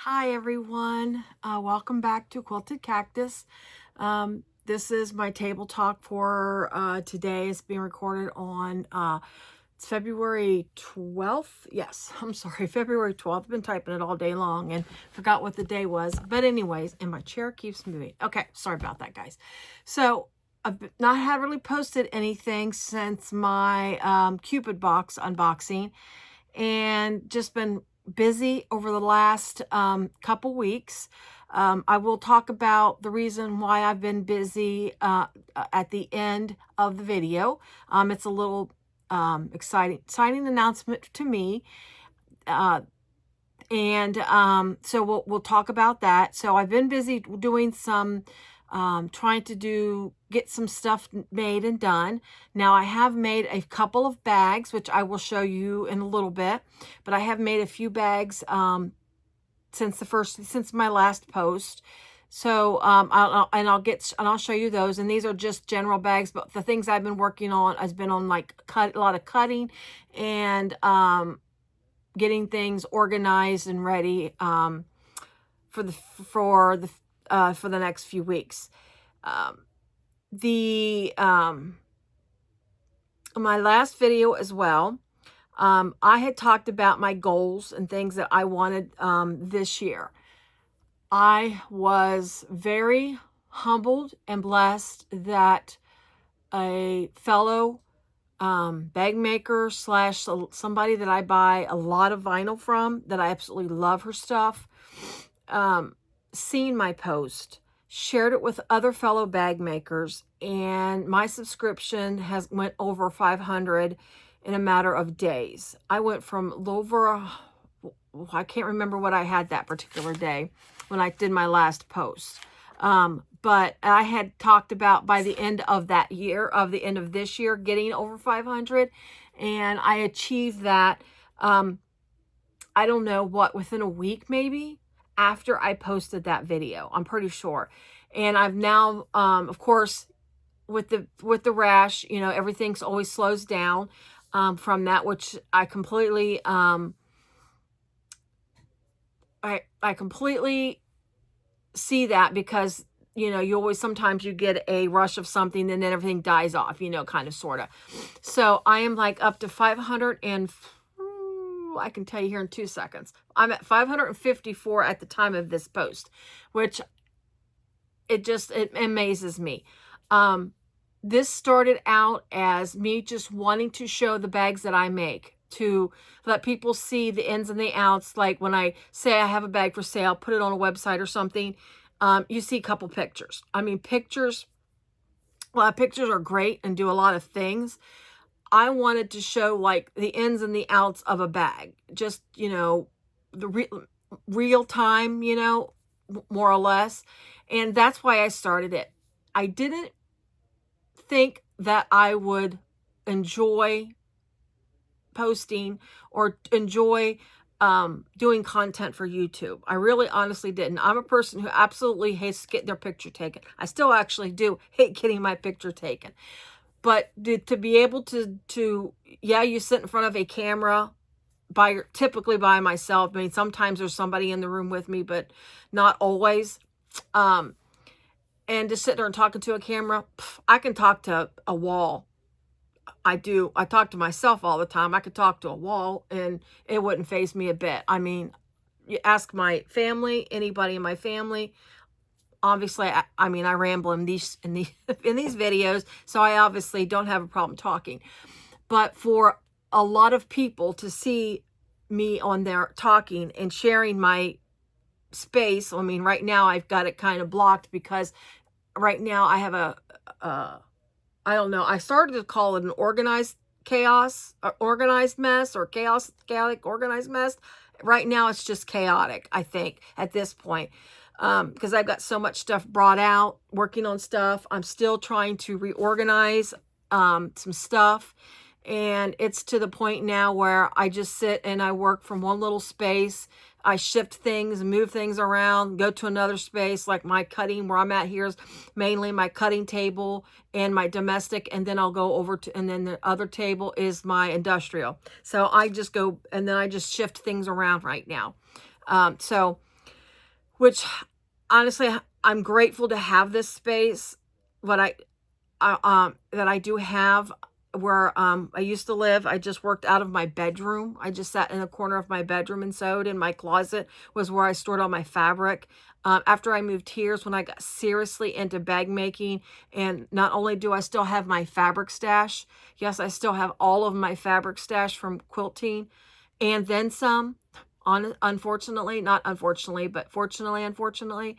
Hi everyone, welcome back to Quilted Cactus. This is my table talk for today. It's being recorded on it's February 12th. Yes, I'm sorry, February 12th. I've been typing it all day long and forgot what the day was. But anyways, and my chair keeps moving. Okay, sorry about that, guys. So I've not really posted anything since my Cupid box unboxing, and just been busy over the last couple weeks. I will talk about the reason why I've been busy at the end of the video. It's a little exciting announcement to me. So we'll talk about that. So I've been busy doing some trying to get some stuff made and done. Now I have made a couple of bags, which I will show you in a little bit, but I have made a few bags since my last post. So I'll show you those, and these are just general bags, but the things I've been working on has been on like a lot of cutting and getting things organized and ready for the next few weeks. My last video as well, I had talked about my goals and things that I wanted this year. I was very humbled and blessed that a fellow bag maker / somebody that I buy a lot of vinyl from, that I absolutely love her stuff, seen my post, shared it with other fellow bag makers, and my subscription has went over 500 in a matter of days. I went from over, I can't remember what I had that particular day when I did my last post. But I had talked about by the end of that year, the end of this year, getting over 500, and I achieved that. I don't know what, within a week maybe after I posted that video, I'm pretty sure. And I've now, of course, with the rash, you know, everything's always slows down from that, which I completely, I completely see that, because you know, sometimes you get a rush of something and then everything dies off, you know, kind of, sort of. So I am like up to 500 and I can tell you here in 2 seconds. I'm at 554 at the time of this post, which it amazes me. This started out as me just wanting to show the bags that I make, to let people see the ins and the outs. Like when I say I have a bag for sale, put it on a website or something, you see a couple pictures. I mean, pictures are great and do a lot of things. I wanted to show like the ins and the outs of a bag, just, you know, the real time, you know, more or less. And that's why I started it. I didn't think that I would enjoy posting or enjoy doing content for YouTube. I really honestly didn't. I'm a person who absolutely hates getting their picture taken. I still actually do hate getting my picture taken. But to be able to yeah, you sit in front of a camera typically by myself. I mean, sometimes there's somebody in the room with me, but not always. And just sit there and talking to a camera, I can talk to a wall. I talk to myself all the time. I could talk to a wall and it wouldn't faze me a bit. I mean, you ask my family, anybody in my family. Obviously, I mean, I ramble in these videos, so I obviously don't have a problem talking. But for a lot of people to see me on there talking and sharing my space, I mean, right now I've got it kind of blocked because right now I have I don't know, I started to call it an organized chaos, or organized mess, or chaotic organized mess. Right now it's just chaotic, I think, at this point. Because I've got so much stuff brought out, working on stuff. I'm still trying to reorganize some stuff. And it's to the point now where I just sit and I work from one little space. I shift things, move things around, go to another space. Like my cutting, where I'm at here, is mainly my cutting table and my domestic. And then I'll go over to, and then the other table is my industrial. So I just go, and then I just shift things around right now. So which honestly, I'm grateful to have this space. What that I do have where I used to live. I just worked out of my bedroom. I just sat in a corner of my bedroom and sewed. In my closet was where I stored all my fabric. After I moved here is when I got seriously into bag making. And not only do I still have my fabric stash, yes, I still have all of my fabric stash from quilting and then some. Unfortunately, not unfortunately, but fortunately, unfortunately,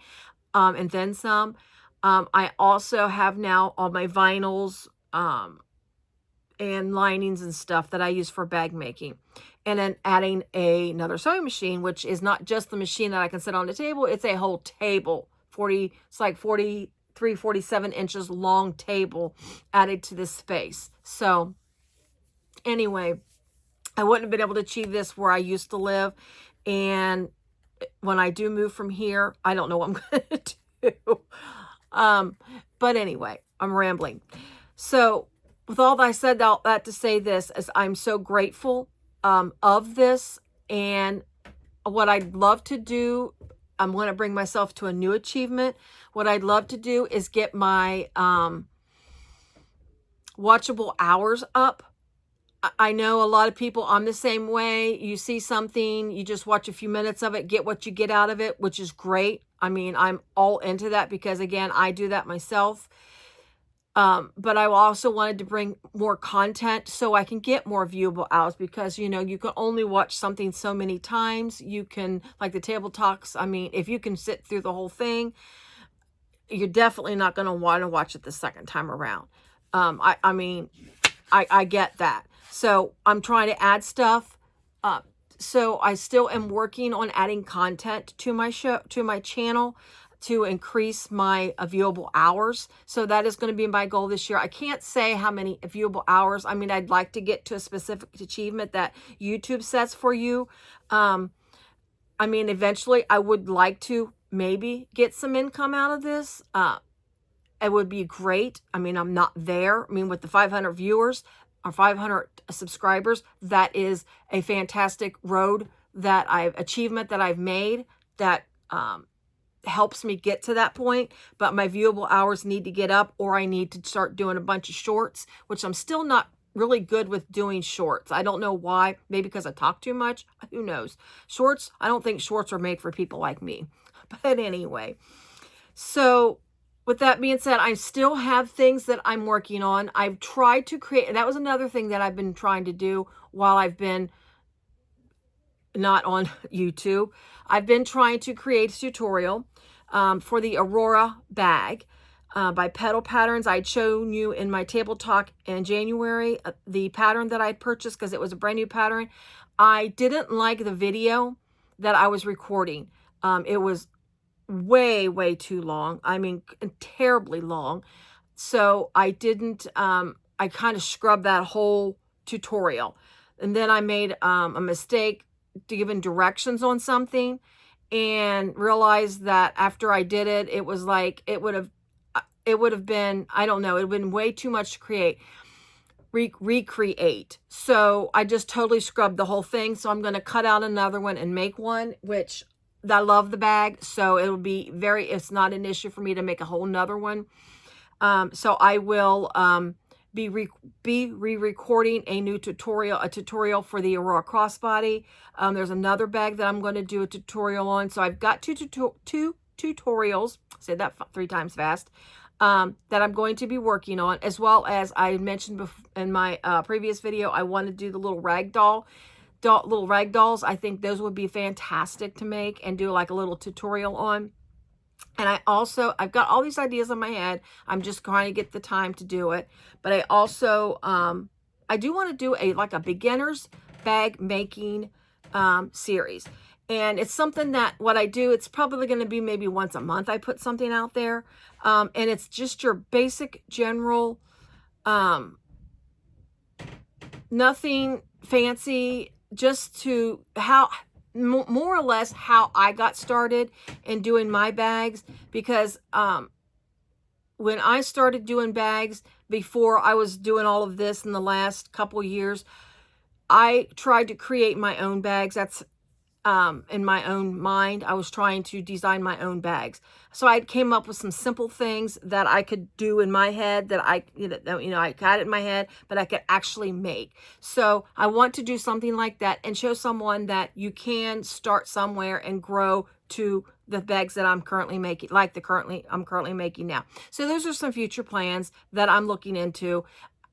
and then some. I also have now all my vinyls, and linings and stuff that I use for bag making. And then adding another sewing machine, which is not just the machine that I can sit on the table. It's a whole table. It's like 43, 47 inches long table added to this space. So anyway, I wouldn't have been able to achieve this where I used to live. And when I do move from here, I don't know what I'm going to do. But anyway, I'm rambling. So with all that I said, all that to say this is I'm so grateful of this. And what I'd love to do, I'm going to bring myself to a new achievement. What I'd love to do is get my watchable hours up. I know a lot of people, I'm the same way. You see something, you just watch a few minutes of it, get what you get out of it, which is great. I mean, I'm all into that because, again, I do that myself. But I also wanted to bring more content so I can get more viewable hours because, you know, you can only watch something so many times. You can, like the table talks, I mean, if you can sit through the whole thing, you're definitely not going to want to watch it the second time around. I mean, I get that. So I'm trying to add stuff. So I still am working on adding content to my channel to increase my viewable hours. So that is going to be my goal this year. I can't say how many viewable hours. I mean, I'd like to get to a specific achievement that YouTube sets for you. I mean, eventually I would like to maybe get some income out of this. It would be great. I mean, I'm not there. I mean, with the 500 viewers or 500 subscribers, that is a fantastic road achievement that I've made that helps me get to that point. But my viewable hours need to get up, or I need to start doing a bunch of shorts, which I'm still not really good with doing shorts. I don't know why. Maybe because I talk too much. Who knows? Shorts, I don't think shorts are made for people like me. But anyway, so with that being said, I still have things that I'm working on. I've tried to create, and that was another thing that I've been trying to do while I've been not on YouTube. I've been trying to create a tutorial for the Aurora bag by Petal Patterns. I'd shown you in my table talk in January the pattern that I'd purchased because it was a brand new pattern. I didn't like the video that I was recording. It was way too long. I mean, terribly long. So I didn't, I kind of scrubbed that whole tutorial. And then I made a mistake giving directions on something and realized that after I did it, it was like, it would have been, I don't know, it would have been way too much to recreate. So I just totally scrubbed the whole thing. So I'm going to cut out another one and make one, which I love the bag. So it'll be it's not an issue for me to make a whole nother one. So I will be re-recording a new tutorial for the Aurora Crossbody. There's another bag that I'm going to do a tutorial on. So I've got two tutorials, say that 3 times fast, that I'm going to be working on, as well as I mentioned in my previous video, I want to do the little little rag dolls. I think those would be fantastic to make and do like a little tutorial on. And I've got all these ideas in my head. I'm just trying to get the time to do it. But I also, I do want to do like a beginner's bag making series. And it's something that what I do, it's probably going to be maybe once a month I put something out there. And it's just your basic general, nothing fancy, just to more or less how I got started in doing my bags. Because when I started doing bags, before I was doing all of this in the last couple years, I tried to create my own bags. in my own mind. I was trying to design my own bags. So I came up with some simple things that I could do in my head that I had it in my head, but I could actually make. So I want to do something like that and show someone that you can start somewhere and grow to the bags that I'm currently making, like I'm currently making now. So those are some future plans that I'm looking into.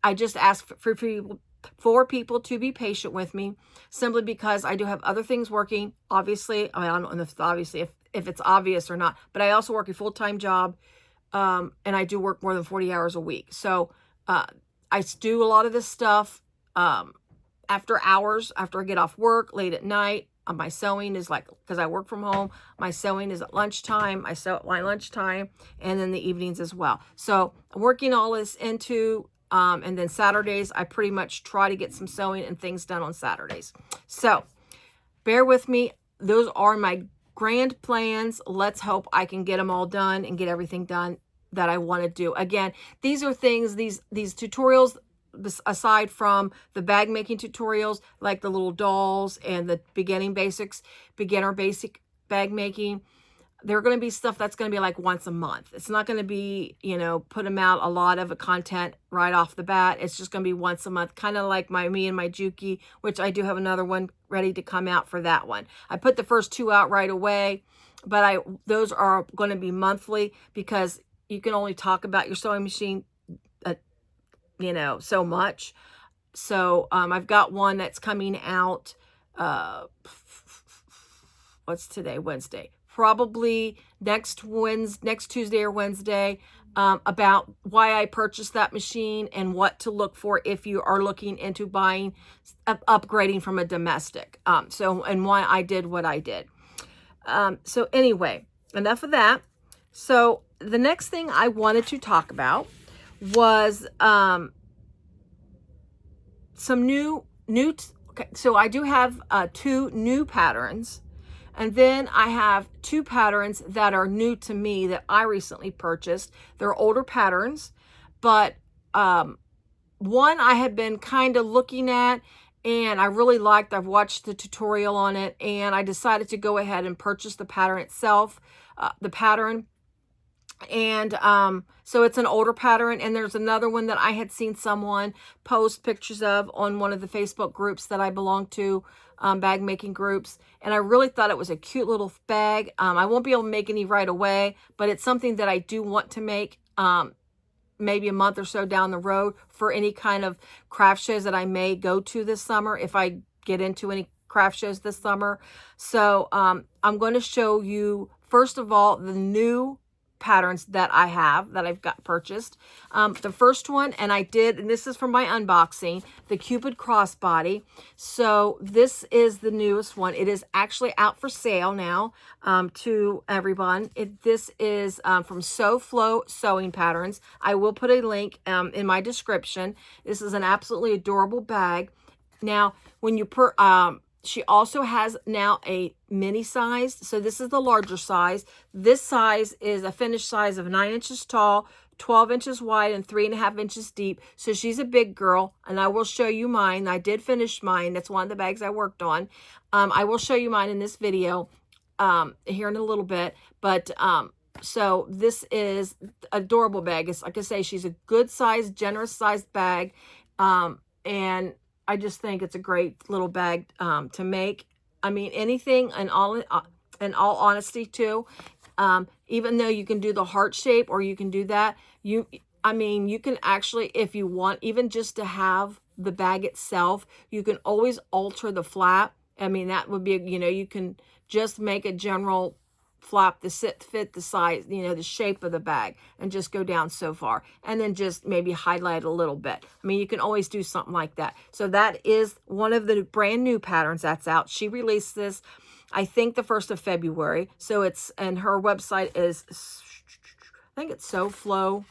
I just ask for people to be patient with me, simply because I do have other things working. Obviously, I don't know if it's obvious or not, but I also work a full-time job, and I do work more than 40 hours a week. So I do a lot of this stuff after hours, after I get off work, late at night. My sewing is like, because I work from home, my sewing is at lunchtime. I sew at my lunchtime, and then the evenings as well. So I'm working all this into, and then Saturdays, I pretty much try to get some sewing and things done on Saturdays. So bear with me. Those are my grand plans. Let's hope I can get them all done and get everything done that I want to do. Again, these are things, these tutorials, aside from the bag making tutorials, like the little dolls and the beginner basic bag making, they're going to be stuff that's going to be like once a month. It's not going to be, put them out a lot of content right off the bat. It's just going to be once a month, kind of like me and my Juki, which I do have another one ready to come out for that one. I put the first 2 out right away, but those are going to be monthly, because you can only talk about your sewing machine so much. So I've got one that's coming out, what's today? Wednesday. Probably next Tuesday or Wednesday, about why I purchased that machine and what to look for if you are looking into buying, upgrading from a domestic. And why I did what I did. So anyway, enough of that. So the next thing I wanted to talk about was some new so I do have 2 new patterns, and then I have 2 patterns that are new to me that I recently purchased. They're older patterns, but one I had been kind of looking at and I really liked. I've watched the tutorial on it, and I decided to go ahead and purchase the pattern itself, and so it's an older pattern. And there's another one that I had seen someone post pictures of on one of the Facebook groups that I belong to, bag making groups, and I really thought it was a cute little bag. I won't be able to make any right away, but it's something that I do want to make maybe a month or so down the road for any kind of craft shows that I may go to this summer, if I get into any craft shows this summer. So I'm going to show you, first of all, the new patterns that I've got purchased. The first one, and this is from my unboxing, the Cupid Crossbody. So this is the newest one. It is actually out for sale now, to everyone. This is from SewFlo Sewing Patterns. I will put a link in my description. This is an absolutely adorable bag. Now, when you she also has now a mini size. So this is the larger size. This size is a finished size of 9 inches tall, 12 inches wide, and 3.5 inches deep. So she's a big girl, and I will show you mine. I did finish mine. That's one of the bags I worked on. I will show you mine in this video here in a little bit. But so this is adorable bag. It's like I say, she's a good size, generous sized bag, and I just think it's a great little bag to make. I mean, anything, in all honesty, too. Even though you can do the heart shape, or you can do that, you can actually, if you want, even just to have the bag itself, you can always alter the flap. I mean, that would be, you can just make a general flap to fit the size, the shape of the bag, and just go down so far, and then just maybe highlight a little bit. I mean, you can always do something like that. So that is one of the brand new patterns that's out. She released this, I think, the 1st of February. So and her website is, I think it's SewFlo.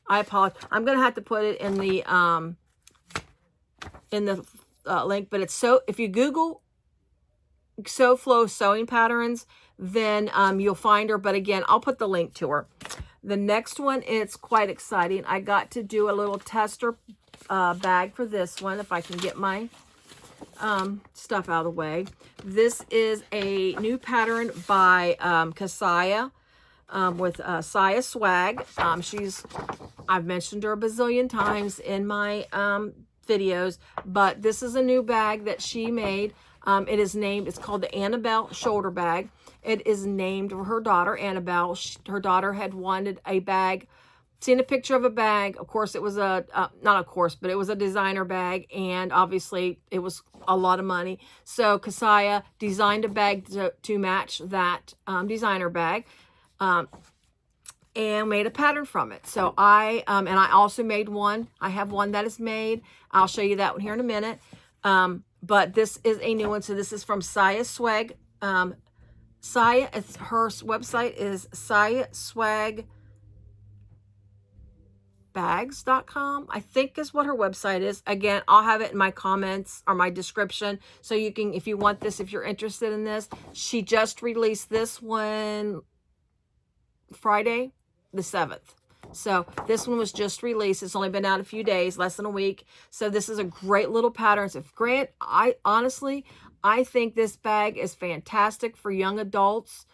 I apologize. I'm going to have to put it in the link, but it's if you Google SewFlo Sewing Patterns, then you'll find her. But again, I'll put the link to her. The next one, it's quite exciting. I got to do a little tester bag for this one, if I can get my stuff out of the way. This is a new pattern by Siah, with Siah Swag. I've mentioned her a bazillion times in my videos, but this is a new bag that she made. It's called the AnnaBelle shoulder bag. It is named for her daughter, AnnaBelle. Her daughter had wanted a bag, seen a picture of a bag. Of course, it was not of course, but it was a designer bag, and obviously it was a lot of money. So Siah designed a bag to match that designer bag, and made a pattern from it. So I also made one. I have one that is made. I'll show you that one here in a minute. But this is a new one. So this is from Siah Swag. Her website is Siah Swag Bags.com, I think is what her website is. Again, I'll have it in my comments or my description, so you can, if you want this, if you're interested in this. She just released this one Friday the 7th. So this one was just released. It's only been out a few days, less than a week. So this is a great little pattern. So I honestly think this bag is fantastic for young adults,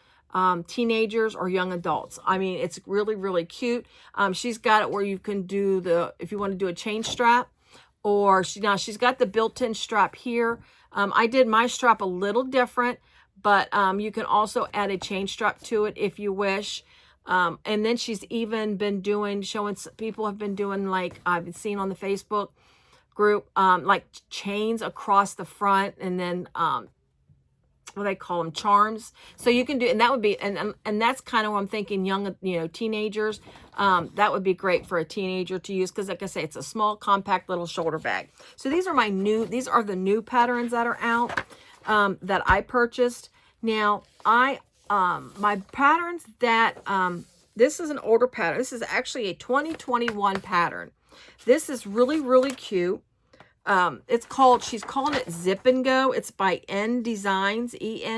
teenagers, or young adults. I mean, it's really, really cute. She's got it where you can do if you want to do a chain strap, or she's got the built-in strap here. I did my strap a little different, but you can also add a chain strap to it if you wish. And then she's even been people have been doing, like I've been seeing on the Facebook group, like chains across the front, and then what they call them, charms. So you can do, and that would be, and that's kind of what I'm thinking, young, teenagers. That would be great for a teenager to use, because like I say, it's a small, compact little shoulder bag. So these are the new patterns that are out, that I purchased. Now my patterns that, this is an older pattern. This is actually a 2021 pattern. This is really, really cute. She's calling it Zip and Go. It's by EN Designs. And,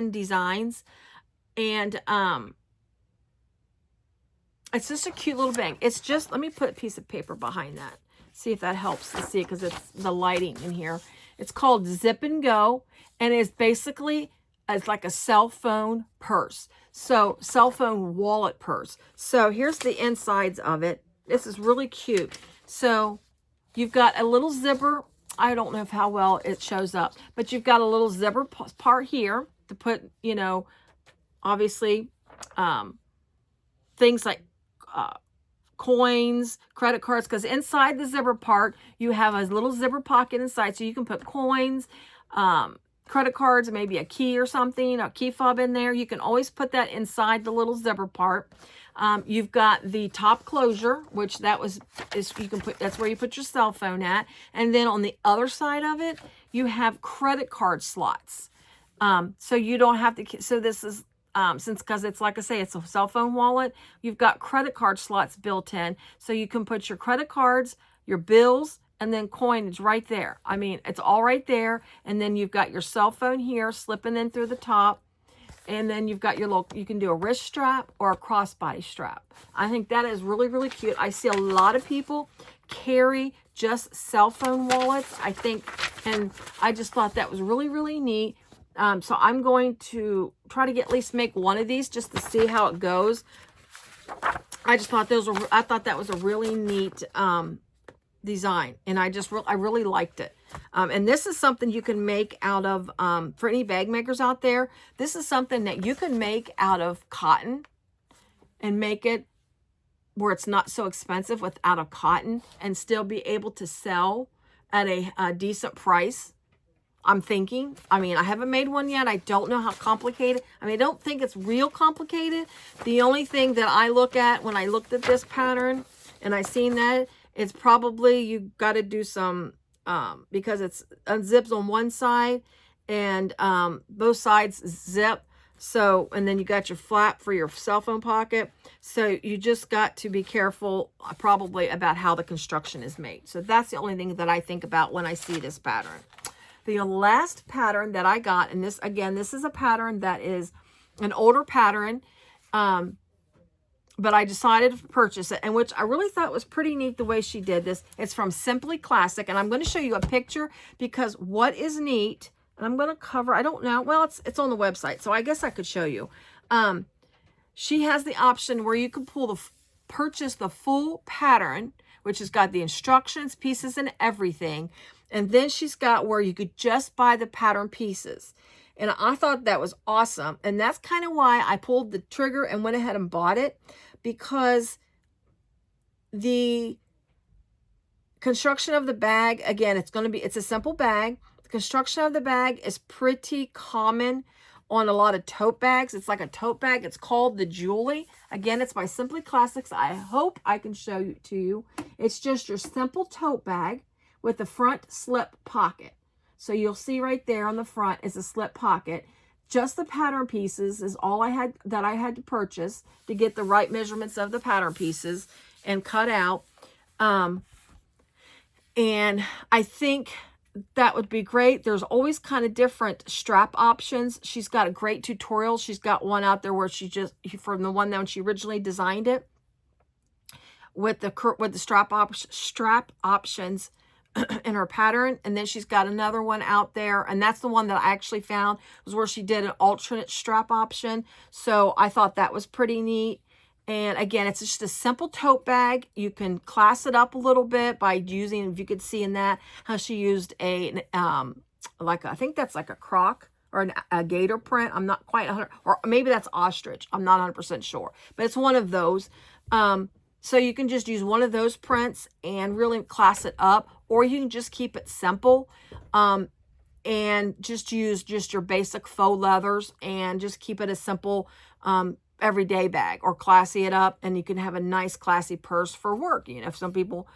it's just a cute little bag. It's just, let me put a piece of paper behind that. See if that helps to see it, because it's the lighting in here. It's called Zip and Go, and it's basically, it's like a cell phone purse. So cell phone wallet purse. So here's the insides of it. This is really cute. So you've got a little zipper. I don't know how well it shows up, but you've got a little zipper part here to put, obviously, things like coins, credit cards, because inside the zipper part, you have a little zipper pocket inside, so you can put coins, credit cards, maybe a key or something, a key fob in there. You can always put that inside the little zipper part. You've got the top closure, which that's where you put your cell phone at. And then on the other side of it, you have credit card slots. So you don't have to, so this is, because it's, like I say, it's a cell phone wallet, you've got credit card slots built in. So you can put your credit cards, your bills, and then coinage right there. I mean, it's all right there. And then you've got your cell phone here slipping in through the top. And then you've got your you can do a wrist strap or a crossbody strap. I think that is really, really cute. I see a lot of people carry just cell phone wallets, I think, and I just thought that was really, really neat. So I'm going to try to at least make one of these just to see how it goes. I just thought I thought that was a really neat design, and I really liked it. And this is something you can make out of, for any bag makers out there, this is something that you can make out of cotton and make it where it's not so expensive out of cotton, and still be able to sell at a decent price. I'm thinking, I mean, I haven't made one yet. I don't know how complicated. I mean, I don't think it's real complicated. The only thing that I look at when I looked at this pattern and I seen that, it's probably, you got to do some, because it's unzips on one side and both sides zip. So, and then you got your flap for your cell phone pocket. So you just got to be careful probably about how the construction is made. So that's the only thing that I think about when I see this pattern. The last pattern that I got, and this, again, this is a pattern that is an older pattern, but I decided to purchase it, and which I really thought was pretty neat the way she did this. It's from Simply Classic, and I'm going to show you a picture, because what is neat And I'm going to cover, I don't know. Well, it's on the website, so I guess I could show you. She has the option where you can purchase the full pattern, which has got the instructions, pieces, and everything. And then she's got where you could just buy the pattern pieces. And I thought that was awesome. And that's kind of why I pulled the trigger and went ahead and bought it, because the construction of the bag, again, it's a simple bag. The construction of the bag is pretty common on a lot of tote bags. It's like a tote bag. It's called the Julie. Again, it's by Simply Classics. I hope I can show it to you. It's just your simple tote bag with the front slip pocket. So you'll see right there on the front is a slip pocket. Just the pattern pieces is all I had to purchase to get the right measurements of the pattern pieces and cut out. And I think that would be great. There's always kind of different strap options. She's got a great tutorial. She's got one out there where from the one that when she originally designed it, with the strap options in her pattern. And then she's got another one out there, and that's the one that I actually found, was where she did an alternate strap option. So I thought that was pretty neat. And again, it's just a simple tote bag. You can class it up a little bit by using, if you could see in that, how she used I think that's like a croc or a gator print. I'm not quite 100, or maybe that's ostrich. I'm not 100% sure, but it's one of those. So you can just use one of those prints and really class it up, or you can just keep it simple and just use just your basic faux leathers and just keep it a simple everyday bag, or classy it up, and you can have a nice classy purse for work. You know, some people,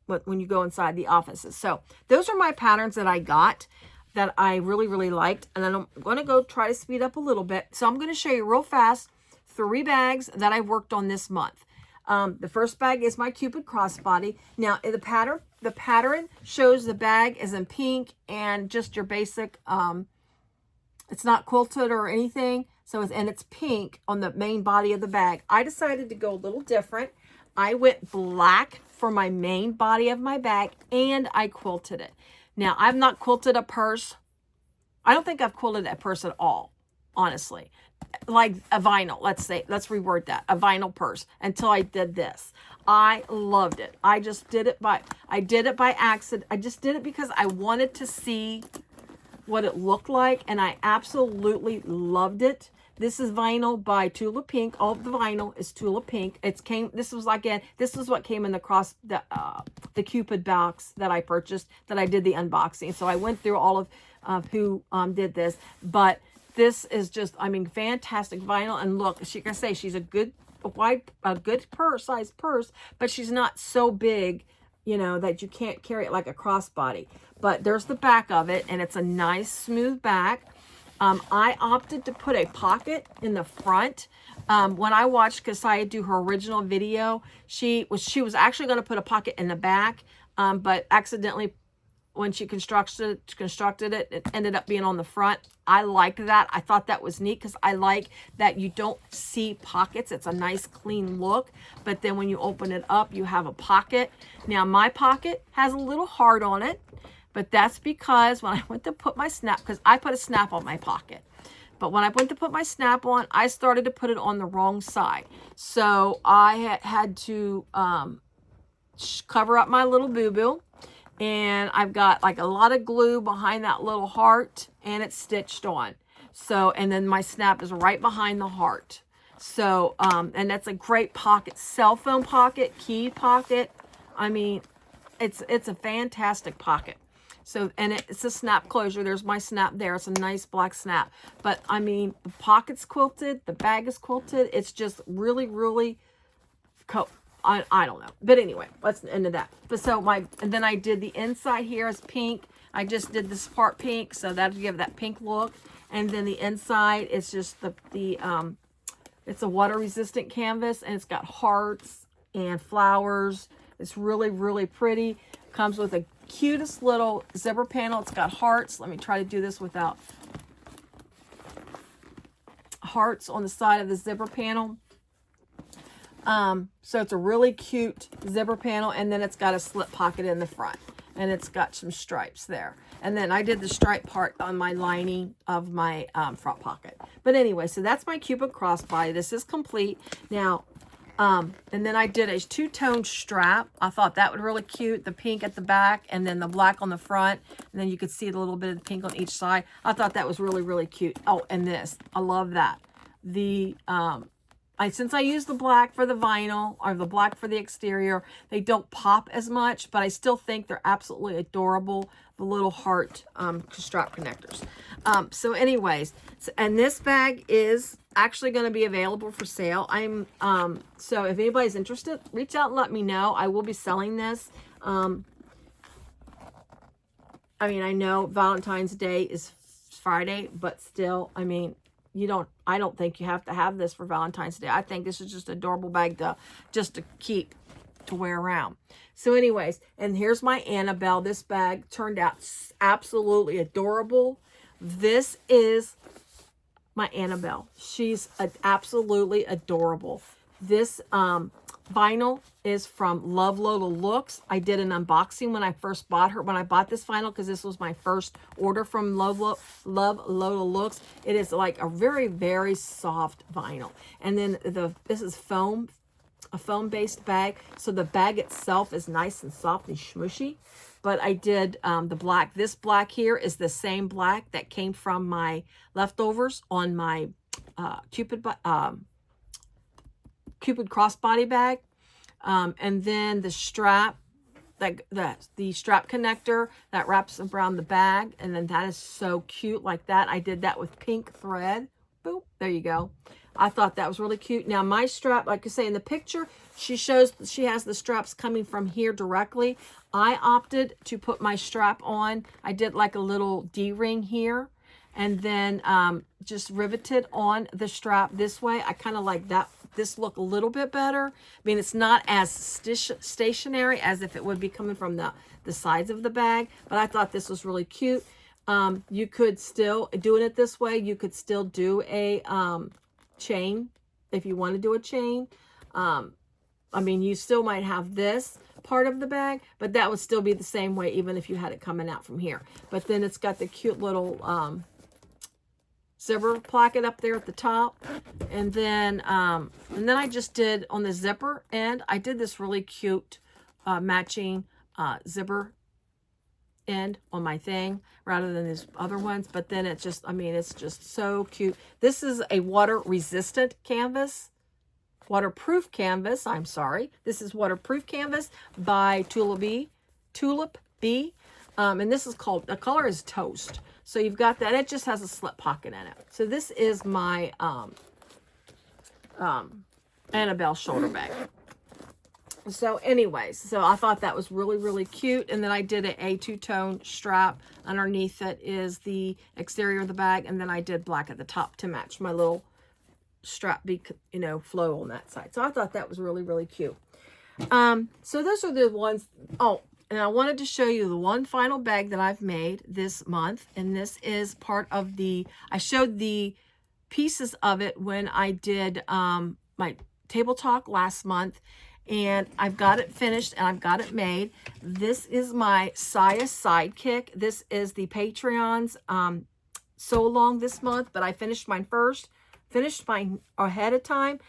when you go inside the offices. So those are my patterns that I got that I really, really liked. And then I'm going to go try to speed up a little bit. So I'm going to show you real fast 3 bags that I worked on this month. The first bag is my Cupid crossbody. Now the pattern shows the bag is in pink and just your basic, it's not quilted or anything. So it's pink on the main body of the bag. I decided to go a little different. I went black for my main body of my bag, and I quilted it. Now, I've not quilted a purse. I don't think I've quilted a purse at all, honestly. Like a vinyl, let's reword that, a vinyl purse, until I did this. I loved it. I did it by accident. I just did it because I wanted to see what it looked like, and I absolutely loved it. This is vinyl by Tulip Pink. All of the vinyl is Tulip Pink. This is what came in the Cupid box that I purchased, that I did the unboxing. So I went through all of who did this, but this is just, I mean, fantastic vinyl. And look, she can say she's a good size purse, but she's not so big, you know, that you can't carry it like a crossbody. But there's the back of it, and it's a nice smooth back. I opted to put a pocket in the front. When I watched Siah do her original video, she was actually going to put a pocket in the back, but accidentally, when she constructed it, it ended up being on the front. I liked that. I thought that was neat, because I like that you don't see pockets. It's a nice clean look, but then when you open it up, you have a pocket. Now my pocket has a little heart on it, but that's because when I went to put my snap, because I put a snap on my pocket, but when I went to put my snap on, I started to put it on the wrong side. So I had to cover up my little boo-boo. And I've got like a lot of glue behind that little heart, and it's stitched on. So, and then my snap is right behind the heart. So, and that's a great pocket, cell phone pocket, key pocket. I mean, it's a fantastic pocket. So, and it's a snap closure. There's my snap there. It's a nice black snap. But I mean, the pocket's quilted, the bag is quilted. It's just really, really I don't know. But anyway, let's end of that. But so and then I did the inside here is pink. I just did this part pink, so that'll give that pink look. And then the inside is just it's a water resistant canvas, and it's got hearts and flowers. It's really, really pretty. Comes with a cutest little zipper panel. It's got hearts. Let me try to do this without hearts on the side of the zipper panel. So it's a really cute zipper panel, and then it's got a slip pocket in the front. and it's got some stripes there. And then I did the stripe part on my lining of my front pocket. But anyway, so that's my Cupid crossbody. This is complete. Now, and then I did a two-tone strap. I thought that would really cute. The pink at the back and then the black on the front. And then you could see a little bit of the pink on each side. I thought that was really, really cute. Oh, and this. I love that. The, since I use the black for the vinyl or the black for the exterior, they don't pop as much, but I still think they're absolutely adorable. The little heart strap connectors. So anyways, and this bag is actually going to be available for sale. So if anybody's interested, reach out and let me know. I will be selling this. I mean, I know Valentine's Day is Friday, but still, I mean, I don't think you have to have this for Valentine's Day. I think this is just an adorable bag to keep to wear around. So anyways, and here's my AnnaBelle. This bag turned out absolutely adorable. This is my AnnaBelle. She's absolutely adorable. This vinyl is from Love Lola Looks. I did an unboxing when I first bought her, when I bought this vinyl, because this was my first order from Love Lola Looks. It is like a very, very soft vinyl. And then this is foam, a foam-based bag. So the bag itself is nice and soft and smushy. But I did the black. This black here is the same black that came from my leftovers on my Cupid crossbody bag. And then the strap, the strap connector that wraps around the bag. And then that is so cute like that. I did that with pink thread. Boop, there you go. I thought that was really cute. Now my strap, like I say in the picture, she has the straps coming from here directly. I opted to put my strap on. I did like a little D-ring here and then just riveted on the strap this way. I kind of like this look a little bit better. I mean, it's not as stationary as if it would be coming from the sides of the bag, but I thought this was really cute. You could still, doing it this way, you could still do a chain if you want to do a chain. I mean, you still might have this part of the bag, but that would still be the same way even if you had it coming out from here. But then it's got the cute little zipper placket up there at the top. And then I just did on the zipper end, I did this really cute matching zipper end on my thing rather than these other ones. But then it's just, I mean, it's just so cute. This is a water resistant canvas. Waterproof canvas, I'm sorry. This is waterproof canvas by Tulip Bee. And this is called, the color is Toast. So you've got that. It just has a slip pocket in it. So this is my AnnaBelle shoulder bag. So anyways, so I thought that was really, really cute. And then I did a two-tone strap. Underneath it is the exterior of the bag. And then I did black at the top to match my little strap, flow on that side. So I thought that was really, really cute. So those are the ones. Oh, and I wanted to show you the one final bag that I've made this month. And this is part of I showed the pieces of it when I did my table talk last month. And I've got it finished and I've got it made. This is my Siah Sidekick. This is the Patreon's sew along this month, but I finished mine first. Finished mine ahead of time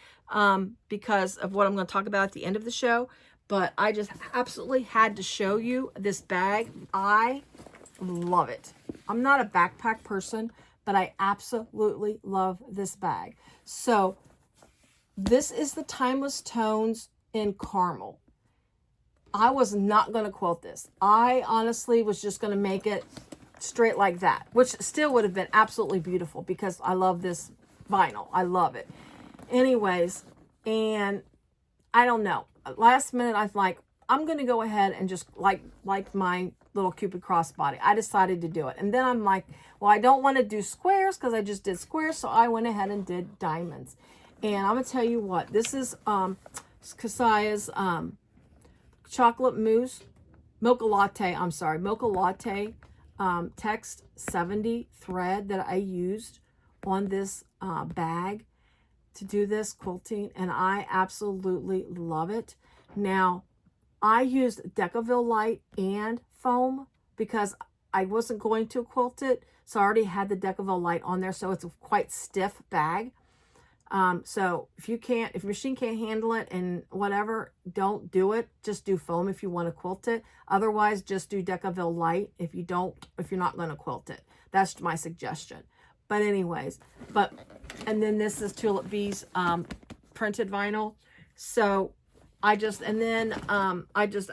because of what I'm going to talk about at the end of the show. But I just absolutely had to show you this bag. I love it. I'm not a backpack person, but I absolutely love this bag. So this is the Timeless Tones in Caramel. I was not going to quote this. I honestly was just going to make it straight like that, which still would have been absolutely beautiful because I love this vinyl. I love it. Anyways, and I don't know. Last minute, I was like, I'm going to go ahead and just like my little Cupid crossbody. I decided to do it. And then I'm like, well, I don't want to do squares because I just did squares. So I went ahead and did diamonds. And I'm going to tell you what, this is Siah's chocolate mousse, mocha latte text 70 thread that I used on this bag to do this quilting, and I absolutely love it. Now, I used Decaville Light and foam because I wasn't going to quilt it. So I already had the Decaville Light on there. So it's a quite stiff bag. So if your machine can't handle it and whatever, don't do it. Just do foam if you want to quilt it. Otherwise, just do Decaville Light if you're not going to quilt it. That's my suggestion. But anyways, and then this is Tulip Bee's printed vinyl. So I just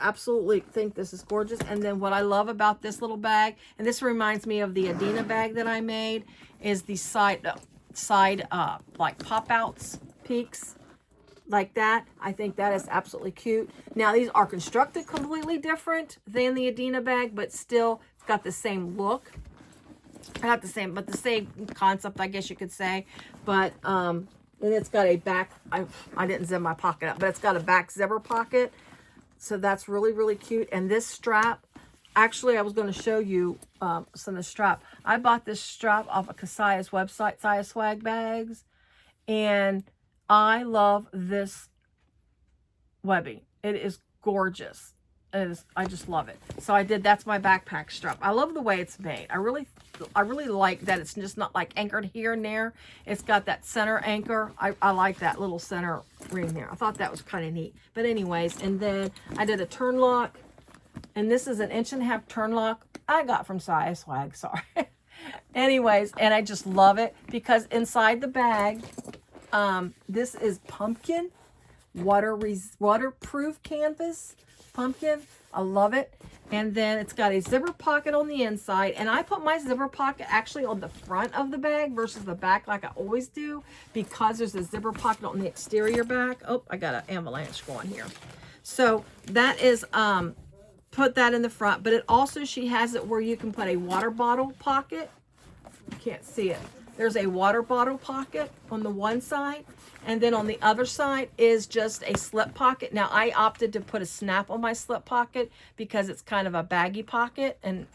absolutely think this is gorgeous. And then what I love about this little bag, and this reminds me of the Adina bag that I made, is the side like pop outs peaks like that. I think that is absolutely cute. Now these are constructed completely different than the Adina bag, but still it's got the same look. Not the same, but the same concept, I guess you could say. But and it's got a back, I didn't zip my pocket up, but it's got a back zipper pocket. So that's really, really cute. And this strap, actually, I was going to show you some of the strap. I bought this strap off of Siah's website, Siah Swag Bags. And I love this webbing. It is gorgeous. I just love it. So that's my backpack strap. I love the way it's made. I really like that it's just not like anchored here and there. It's got that center anchor. I like that little center ring there. I thought that was kind of neat. But anyways, and then I did a turn lock. And this is an 1.5" turn lock I got from Siah Swag, sorry. Anyways, and I just love it because inside the bag, this is pumpkin, waterproof canvas, pumpkin. I love it. And then it's got a zipper pocket on the inside. And I put my zipper pocket actually on the front of the bag versus the back like I always do because there's a zipper pocket on the exterior back. Oh, I got an avalanche going here. So that is, put that in the front. But it also, she has it where you can put a water bottle pocket. You can't see it. There's a water bottle pocket on the one side. And then on the other side is just a slip pocket. Now, I opted to put a snap on my slip pocket because it's kind of a baggy pocket, and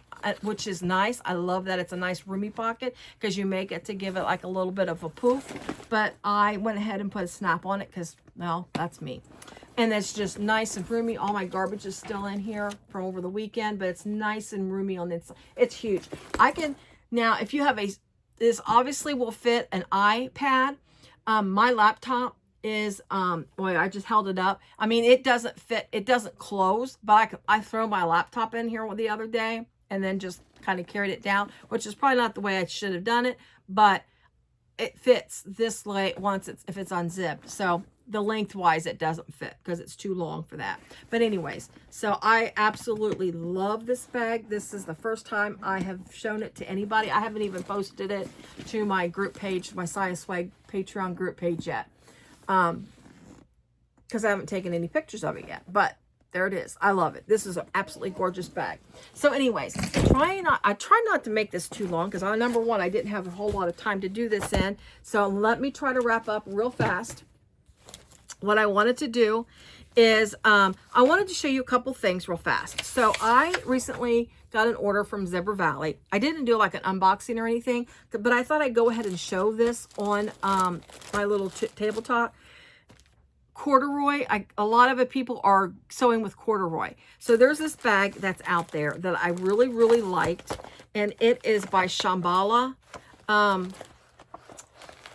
which is nice. I love that it's a nice roomy pocket because you make it to give it like a little bit of a poof. But I went ahead and put a snap on it because, well, that's me. And it's just nice and roomy. All my garbage is still in here from over the weekend, but it's nice and roomy on the inside. It's huge. Now, if you have this obviously will fit an iPad. My laptop is, boy, I just held it up. I mean, it doesn't fit, it doesn't close, but I throw my laptop in here the other day and then just kind of carried it down, which is probably not the way I should have done it, but it fits this way if it's unzipped. So the lengthwise it doesn't fit because it's too long for that. But anyways, so I absolutely love this bag. This is the first time I have shown it to anybody. I haven't even posted it to my group page, my Siah Swag Patreon group page yet, because I haven't taken any pictures of it yet. But there it is. I love it. This is an absolutely gorgeous bag. So anyways, I try not to make this too long because number one, I didn't have a whole lot of time to do this in. So let me try to wrap up real fast. What I wanted to do is I wanted to show you a couple things real fast. So I recently got an order from Zebra Valley. I didn't do like an unboxing or anything, but I thought I'd go ahead and show this on my little tabletop. Corduroy, a lot of people are sewing with corduroy. So there's this bag that's out there that I really, really liked, and it is by Shamballa.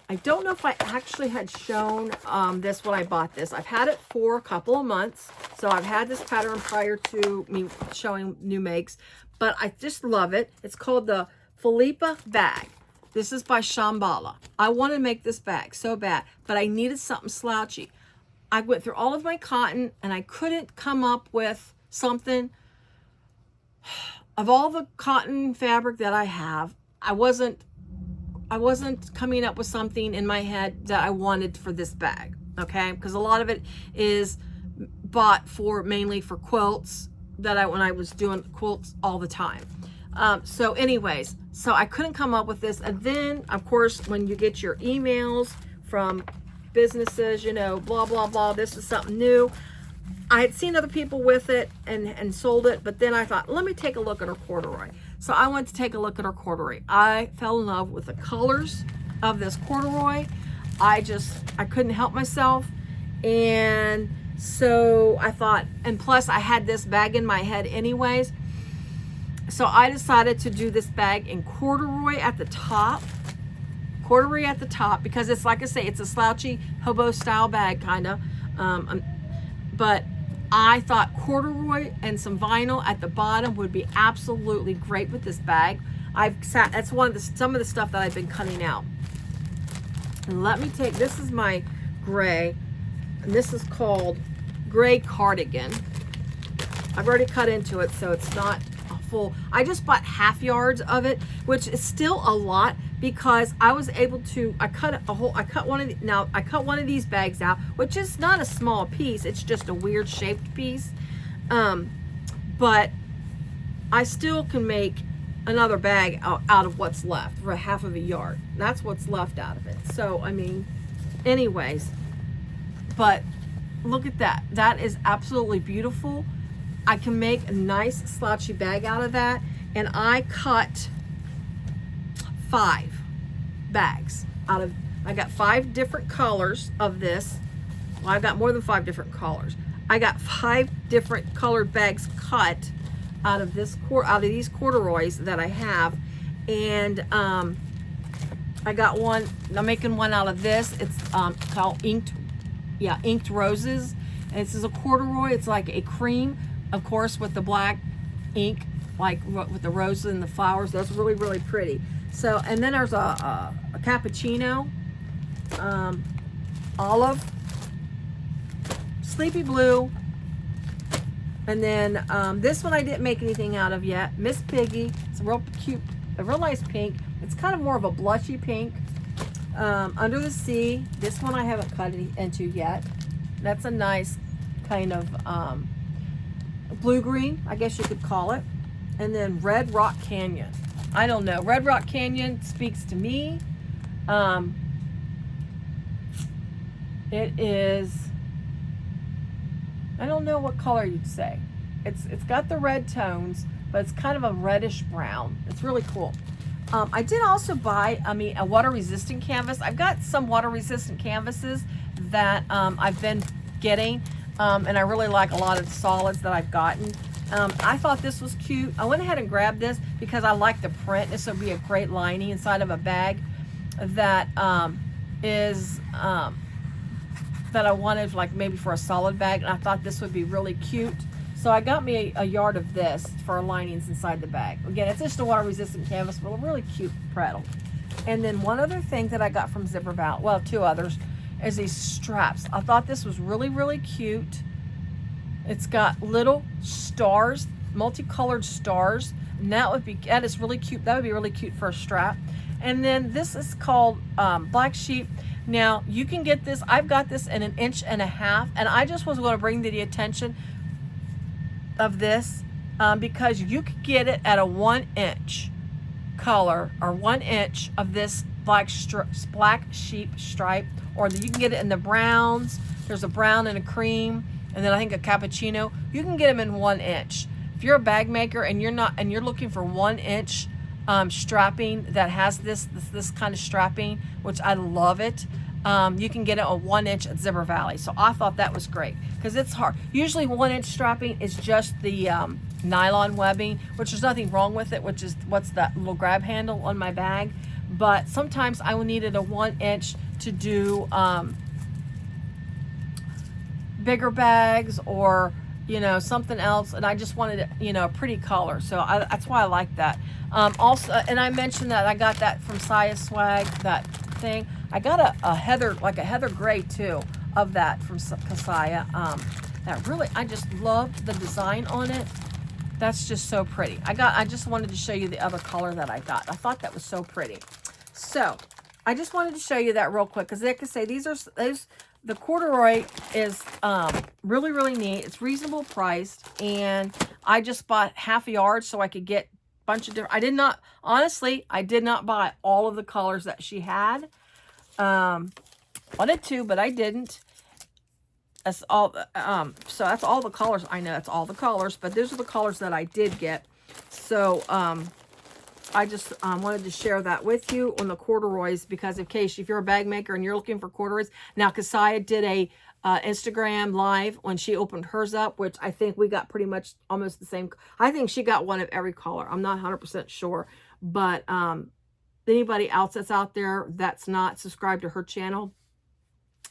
I don't know if I actually had shown this when I bought this. I've had it for a couple of months. So I've had this pattern prior to me showing new makes, but I just love it. It's called the Filipa bag. This is by Shamballa. I want to make this bag so bad, but I needed something slouchy. I went through all of my cotton and I couldn't come up with something. Of all the cotton fabric that I have, I wasn't coming up with something in my head that I wanted for this bag, okay? Because a lot of it is bought mainly for quilts when I was doing quilts all the time. So anyways, so I couldn't come up with this. And then, of course, when you get your emails from businesses, you know, blah, blah, blah, this is something new. I had seen other people with it and sold it, but then I thought, let me take a look at her corduroy. So I went to take a look at her corduroy. I fell in love with the colors of this corduroy. I couldn't help myself. And So I thought, and plus I had this bag in my head anyways. So I decided to do this bag in corduroy at the top. Corduroy at the top, because it's, like I say, it's a slouchy hobo style bag kind of. But I thought corduroy and some vinyl at the bottom would be absolutely great with this bag. That's some of the stuff that I've been cutting out. And let me take, this is my gray, and this is called Gray Cardigan. I've already cut into it, so it's not a full. I just bought half yards of it, which is still a lot, because I was able to, I cut one of these bags out, which is not a small piece, it's just a weird shaped piece. But I still can make another bag out of what's left for half of a yard. That's what's left out of it. So, I mean, anyways, but look at that. That is absolutely beautiful. I can make a nice slouchy bag out of that. And I cut 5 bags out of, I got 5 different colors of this. Well, I got more than 5 different colors. I got 5 different colored bags cut out of these corduroys that I have. And I got one, I'm making one out of this. It's called inked roses. And this is a corduroy. It's like a cream, of course, with the black ink, like with the roses and the flowers. That's really, really pretty. So, and then there's a cappuccino, olive, sleepy blue, and then this one I didn't make anything out of yet. Miss Piggy. It's a real cute, a real nice pink. It's kind of more of a blushy pink. Under the Sea. This one I haven't cut into yet. That's a nice kind of blue-green, I guess you could call it. And then Red Rock Canyon. I don't know. Red Rock Canyon speaks to me. It is, I don't know what color you'd say. It's got the red tones, but it's kind of a reddish brown. It's really cool. I did also buy, a water resistant canvas. I've got some water resistant canvases that I've been getting, and I really like a lot of the solids that I've gotten. I thought this was cute. I went ahead and grabbed this because I like the print. This would be a great lining inside of a bag that that I wanted, like maybe for a solid bag, and I thought this would be really cute. So I got me a yard of this for linings inside the bag. Again, it's just a water resistant canvas, but a really cute prattle. And then one other thing that I got from Zipper Valley, well, 2 others, is these straps. I thought this was really, really cute. It's got little stars, multicolored stars, and that is really cute. That would be really cute for a strap. And then this is called Black Sheep. Now you can get this, I've got this in 1.5 inches, and I just was going to bring to the attention of this because you could get it at a 1-inch color, or 1 inch of this black sheep stripe, or you can get it in the browns. There's a brown and a cream, and then I think a cappuccino. You can get them in 1 inch. If you're a bag maker and you're looking for 1 inch strapping that has this kind of strapping, which I love it, you can get it a 1 inch at Zipper Valley. So I thought that was great because it's hard. Usually 1 inch strapping is just the nylon webbing, which there's nothing wrong with it, which is what's that little grab handle on my bag. But sometimes I needed a 1 inch to do bigger bags, or something else, and I just wanted a pretty color, so that's why I like that. Also, and I mentioned that I got that from Siah Swag, that thing. I got a heather, like a heather gray too, of that from Siah. That really, I just loved the design on it. That's just so pretty. I just wanted to show you the other color that I got. I thought that was so pretty. So I just wanted to show you that real quick, because like I say, the corduroy is really, really neat. It's reasonable priced, and I just bought half a yard so I could get a bunch of different. I did not buy all of the colors that she had. Wanted to, but I didn't. That's all. So that's all the colors. I know that's all the colors, but those are the colors that I did get. So I just wanted to share that with you on the corduroys, because if you're a bag maker and you're looking for corduroys. Now, Siah did Instagram live when she opened hers up, which I think we got pretty much almost the same. I think she got one of every color. I'm not 100% sure, but anybody else that's out there that's not subscribed to her channel,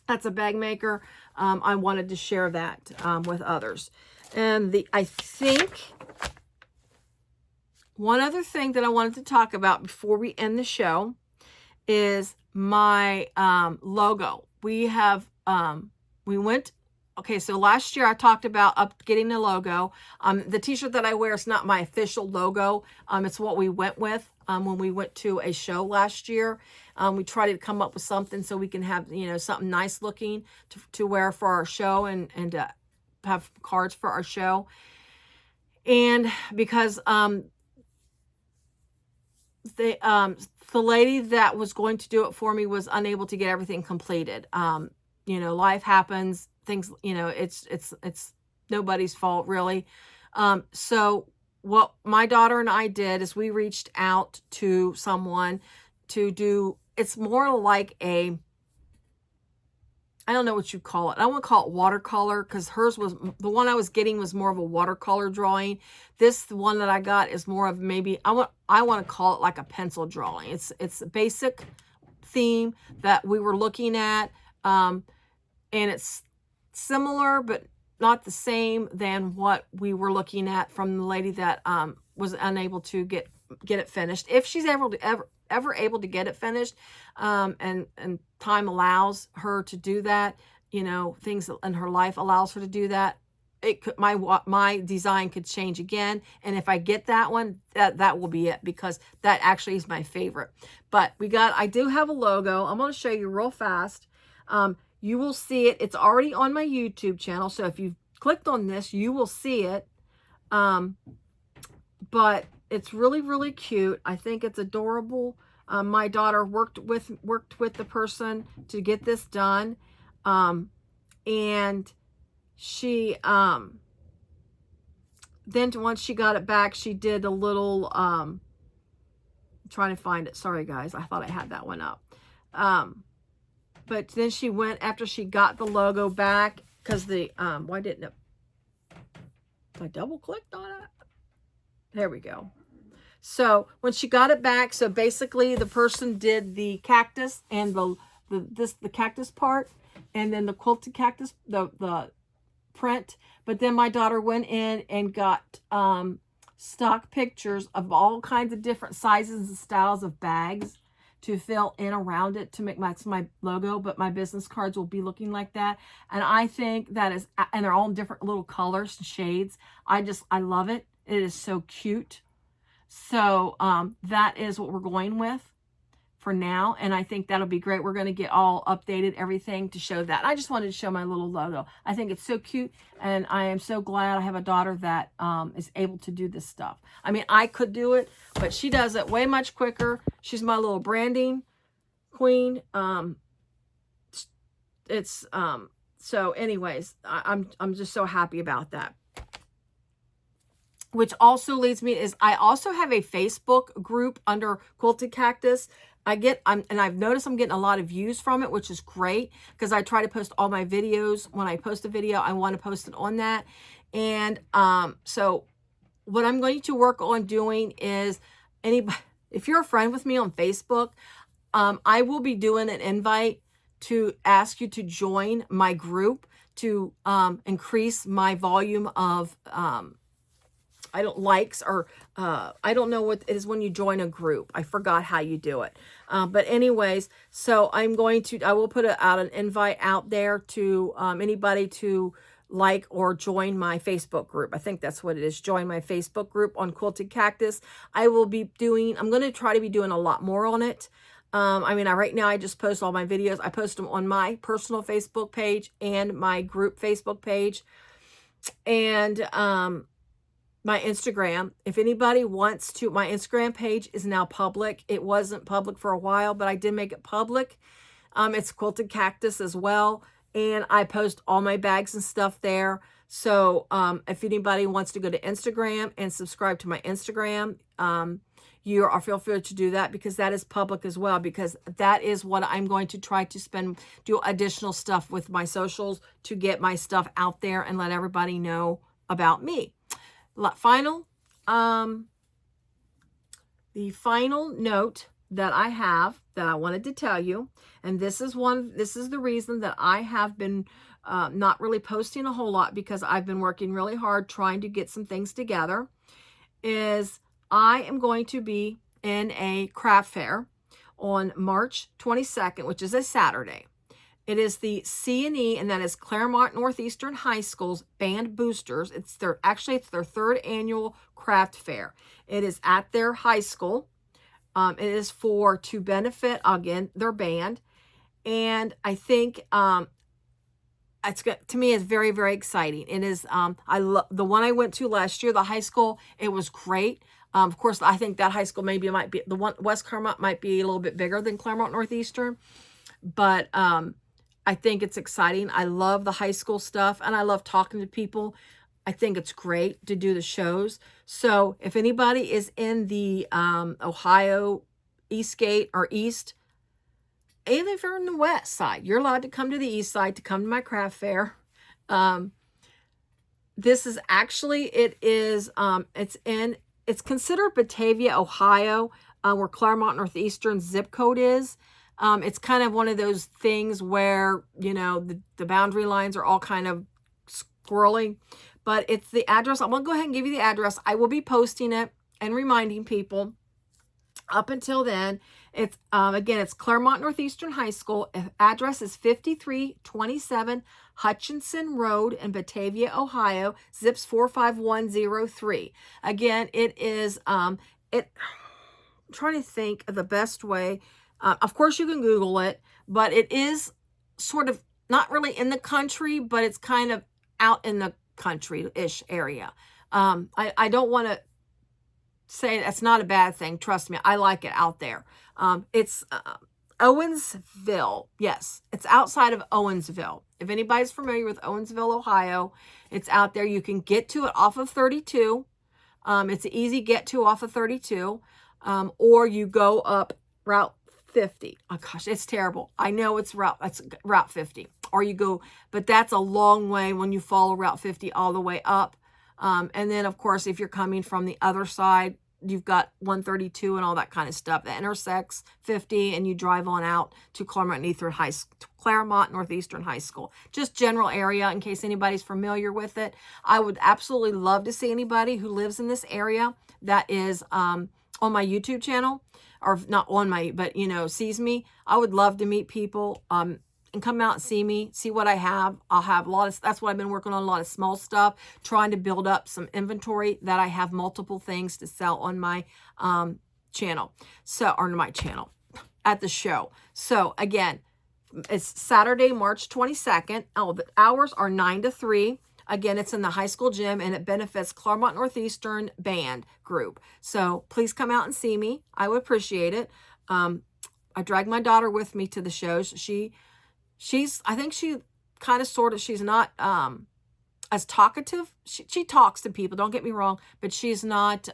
that's a bag maker. I wanted to share that with others. And I think one other thing that I wanted to talk about before we end the show is my logo. We have, okay, so last year I talked about getting the logo. The t-shirt that I wear is not my official logo. It's what we went with when we went to a show last year. We tried to come up with something so we can have, something nice looking to wear for our show and have cards for our show. And because the lady that was going to do it for me was unable to get everything completed. Life happens, things, it's nobody's fault really. So what my daughter and I did is we reached out to someone to do, it's more like I don't know what you call it. I want to call it watercolor, because hers was, the one I was getting was more of a watercolor drawing. This, the one that I got, is more of maybe, I want to call it like a pencil drawing. It's a basic theme that we were looking at. And it's similar, but not the same than what we were looking at from the lady that was unable to get it finished. If she's ever able to get it finished, and time allows her to do that, things in her life allows her to do that, it could, my design could change again. And if I get that one, that will be it, because that actually is my favorite. But I do have a logo. I'm going to show you real fast. You will see it. It's already on my YouTube channel. So if you've clicked on this, you will see it. But it's really, really cute. I think it's adorable. My daughter worked with the person to get this done. And she, then once she got it back, she did a little, I'm trying to find it. Sorry, guys. I thought I had that one up. But then she went, after she got the logo back, because why didn't it, I double clicked on it? There we go. So when she got it back, so basically the person did the cactus and the cactus part, and then the quilted cactus, the print. But then my daughter went in and got stock pictures of all kinds of different sizes and styles of bags to fill in around it to make my logo, but my business cards will be looking like that. And I think that is, and they're all in different little colors and shades. I love it. It is so cute. So that is what we're going with for now. And I think that'll be great. We're going to get all updated, everything to show that. I just wanted to show my little logo. I think it's so cute. And I am so glad I have a daughter that is able to do this stuff. I mean, I could do it, but she does it way much quicker. She's my little branding queen. So anyways, I'm just so happy about that. Which also leads me is I also have a Facebook group under Quilted Cactus. And I've noticed I'm getting a lot of views from it, which is great, because I try to post all my videos. When I post a video, I want to post it on that. And so what I'm going to work on doing is, if you're a friend with me on Facebook, I will be doing an invite to ask you to join my group to increase my volume of likes, or I don't know what it is when you join a group. I forgot how you do it. But anyways, so I will put out an invite out there to anybody to like or join my Facebook group. I think that's what it is. Join my Facebook group on Quilted Cactus. I'm going to try to be doing a lot more on it. Right now I just post all my videos. I post them on my personal Facebook page and my group Facebook page. And, my Instagram, if anybody wants to, my Instagram page is now public. It wasn't public for a while, but I did make it public. It's Quilted Cactus as well. And I post all my bags and stuff there. So if anybody wants to go to Instagram and subscribe to my Instagram, you are feel free to do that, because that is public as well, because that is what I'm going to try to do additional stuff with my socials to get my stuff out there and let everybody know about me. Final, the final note that I have that I wanted to tell you, and this is the reason that I have been not really posting a whole lot, because I've been working really hard trying to get some things together, is I am going to be in a craft fair on March 22nd, which is a Saturday. It is the C&E, and that is Claremont Northeastern High School's Band Boosters. It's their third annual craft fair. It is at their high school. It is to benefit, again, their band. And I think to me, it's very, very exciting. It is, I love the one I went to last year, the high school. It was great. Of course, I think that high school might be, the one, West Claremont might be a little bit bigger than Claremont Northeastern. But I think it's exciting. I love the high school stuff, and I love talking to people. I think it's great to do the shows. So if anybody is in the Ohio Eastgate or East, even if you're in the West side, you're allowed to come to the East side to come to my craft fair. This is actually, it's considered Batavia, Ohio, where Claremont Northeastern zip code is. It's kind of one of those things where, you know, the boundary lines are all kind of squirrely, but it's the address. I'm going to go ahead and give you the address. I will be posting it and reminding people. Up until then, it's, again, it's Claremont Northeastern High School. Address is 5327 Hutchinson Road in Batavia, Ohio. Zips 45103. Again, it is, I'm trying to think of the best way. Of course, you can Google it, but it is sort of not really in the country, but it's kind of out in the country-ish area. I don't want to say that's not a bad thing. Trust me, I like it out there. It's Owensville. Yes, it's outside of Owensville. If anybody's familiar with Owensville, Ohio, it's out there. You can get to it off of 32. It's an easy get to off of 32. Or you go up Route 50. Oh gosh, it's terrible. I know it's Route 50. Or you go, but that's a long way when you follow Route 50 all the way up. And then, of course, if you're coming from the other side, you've got 132 and all that kind of stuff that intersects 50, and you drive on out to Claremont Northeastern High School. Just general area in case anybody's familiar with it. I would absolutely love to see anybody who lives in this area that is on my YouTube channel, or not on my, but, you know, sees me. I would love to meet people and come out and see me, see what I have. I'll have a lot of, that's what I've been working on, a lot of small stuff, trying to build up some inventory that I have multiple things to sell on my channel. So, or my channel, at the show. So again, it's Saturday, March 22nd. Oh, the hours are 9 to 3. Again, it's in the high school gym, and it benefits Claremont Northeastern Band Group. So please come out and see me. I would appreciate it. I drag my daughter with me to the shows. I think she kind of sort of, she's not as talkative. She talks to people, don't get me wrong, but she's not,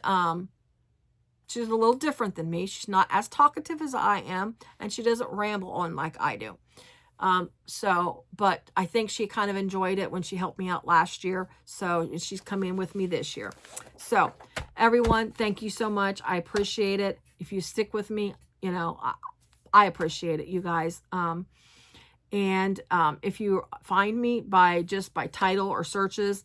she's a little different than me. She's not as talkative as I am, and she doesn't ramble on like I do. But I think she kind of enjoyed it when she helped me out last year. So she's coming with me this year. So everyone, thank you so much. I appreciate it. If you stick with me, you know, I appreciate it, you guys. If you find me by title or searches,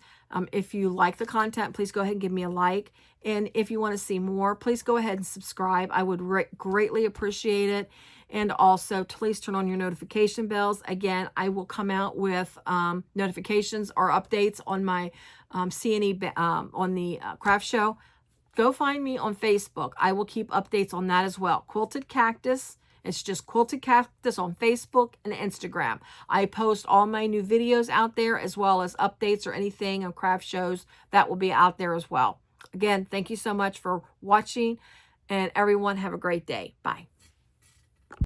if you like the content, please go ahead and give me a like. And if you want to see more, please go ahead and subscribe. I would greatly appreciate it. And also, please turn on your notification bells. Again, I will come out with notifications or updates on my C&E on the craft show. Go find me on Facebook. I will keep updates on that as well. Quilted Cactus. It's just Quilted Cactus on Facebook and Instagram. I post all my new videos out there, as well as updates or anything on craft shows that will be out there as well. Again, thank you so much for watching, and everyone have a great day. Bye.